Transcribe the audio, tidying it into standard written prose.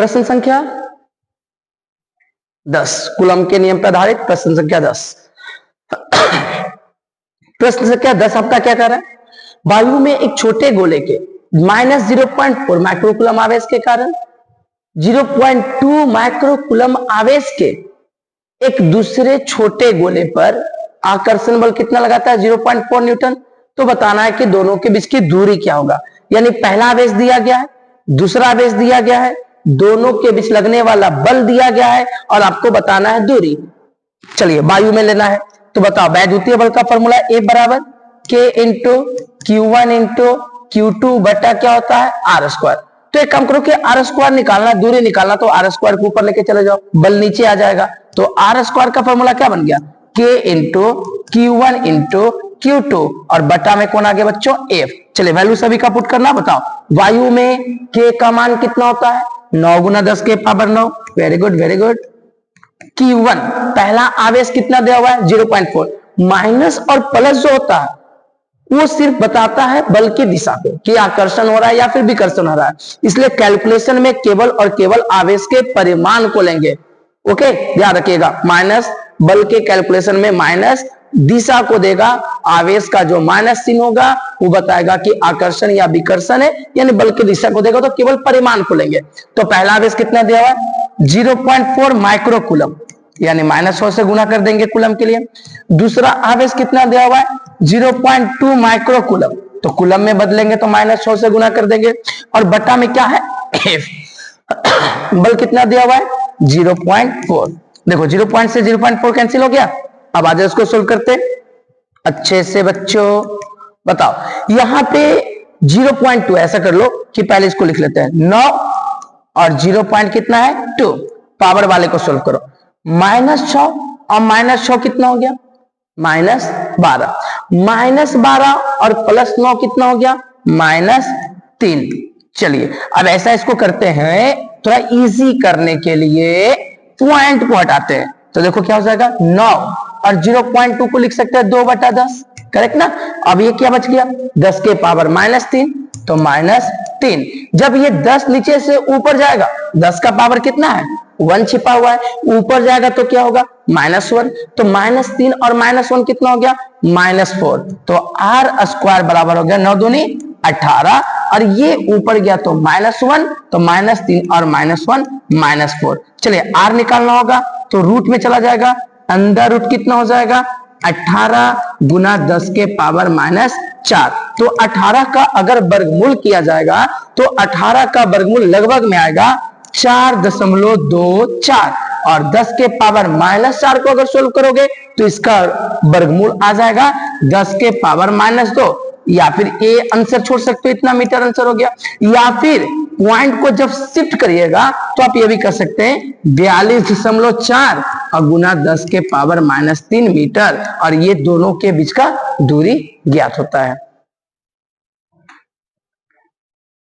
प्रश्न संख्या 10, कूलम के नियम पर आधारित प्रश्न संख्या 10। प्रश्न संख्या 10 आपका क्या कर रहा है, वायु में एक छोटे गोले के -0.4 माइक्रोकूलम आवेश के कारण 0.2 माइक्रोकूलम आवेश के एक दूसरे छोटे गोले पर आकर्षण बल कितना लगाता है, 0.4 न्यूटन। तो बताना है कि दोनों के बीच की दूरी क्या होगा, यानी पहला आवेश दिया गया है, दूसरा आवेश दिया गया है, दोनों के बीच लगने वाला बल दिया गया है और आपको बताना है दूरी। चलिए वायु में लेना है, तो बताओ वैद्युतीय बल का फॉर्मूला ए बराबर के इंटू Q1 इंटू Q2 बटा क्या होता है आर स्क्वायर। तो एक काम करो कि आर स्क्वायर निकालना, दूरी निकालना, तो आर स्क्वायर को ऊपर लेके चले जाओ, बल नीचे आ जाएगा। तो आर स्क्वायर का फॉर्मूला क्या बन गया, के इंटू Q1 इंटू Q2 और बटा में कौन आ गया बच्चों, F। चलिए वैल्यू सभी का पुट करना, बताओ वायु में के का मान कितना होता है, 9 गुना 10 के power 9। Very good very good. Q1 पहला आवेश कितना दिया हुआ है 0.4, माइनस और प्लस जो होता है वो सिर्फ बताता है बल की दिशा को कि आकर्षण हो रहा है या फिर विकर्षण हो रहा है, इसलिए कैलकुलेशन में केवल और केवल आवेश के परिमाण को लेंगे। ओके ध्यान रखिएगा, माइनस बल के कैलकुलेशन में माइनस दिशा को देगा, आवेश का जो माइनस चिन्ह होगा वो बताएगा कि आकर्षण या विकर्षण है, यानी बल की दिशा को देगा, तो केवल परिमाण को लेंगे। तो पहला आवेश कितना दिया हुआ है 0.4 माइक्रोकूलम, यानी -100 से गुना कर देंगे कूलम के लिए। दूसरा आवेश कितना दिया हुआ है 0.2 माइक्रोकूलम, तो कूलम में बदलेंगे तो -100 से गुना कर देंगे और बटा में क्या है F। बल कितना दिया हुआ है 0.4। देखो 0. से 0.4 कैंसिल हो गया। अब आज इसको सोल्व करते अच्छे से बच्चों। बताओ यहां पे 0.2 ऐसा कर लो कि पहले इसको लिख लेते हैं 9 और 0. कितना है 2, पावर वाले को सोल्व करो, -6 और -6 कितना हो गया -12, -12 और +9 कितना हो गया -3। चलिए अब ऐसा इसको करते हैं, थोड़ा इजी करने के लिए पॉइंट को हटाते हैं, तो देखो क्या हो जाएगा 9 और 0.2 को लिख सकते हैं 2/10, करेक्ट ना। अब ये क्या बच गया 10 के पावर -3, तो -3। जब ये 10 नीचे से ऊपर जाएगा, 10 का पावर कितना है 1 छिपा हुआ है, ऊपर जाएगा तो क्या होगा -1, तो -3 और -1 कितना हो गया -4। तो आर स्क्वायर बराबर हो गया 9 दूनी 18, और ये ऊपर गया तो -1, तो -3 और -1 -4। चलिए आर निकालना होगा तो रूट में चला जाएगा, अंदर रूट कितना हो जाएगा 18 गुना 10 के पावर -4। तो 18 का अगर वर्गमूल किया जाएगा तो 18 का वर्गमूल लगभग में आएगा 4.24, और 10 के पावर -4 को अगर सोल्व करोगे तो इसका वर्गमूल आ जाएगा 10 के पावर -2, या फिर ए आंसर छोड़ सकते हो, इतना मीटर आंसर हो गया। या फिर पॉइंट को जब शिफ्ट करिएगा तो आप ये भी कर सकते हैं 42.4 और गुना 10 के पावर -3 मीटर, और ये दोनों के बीच का दूरी ज्ञात होता है।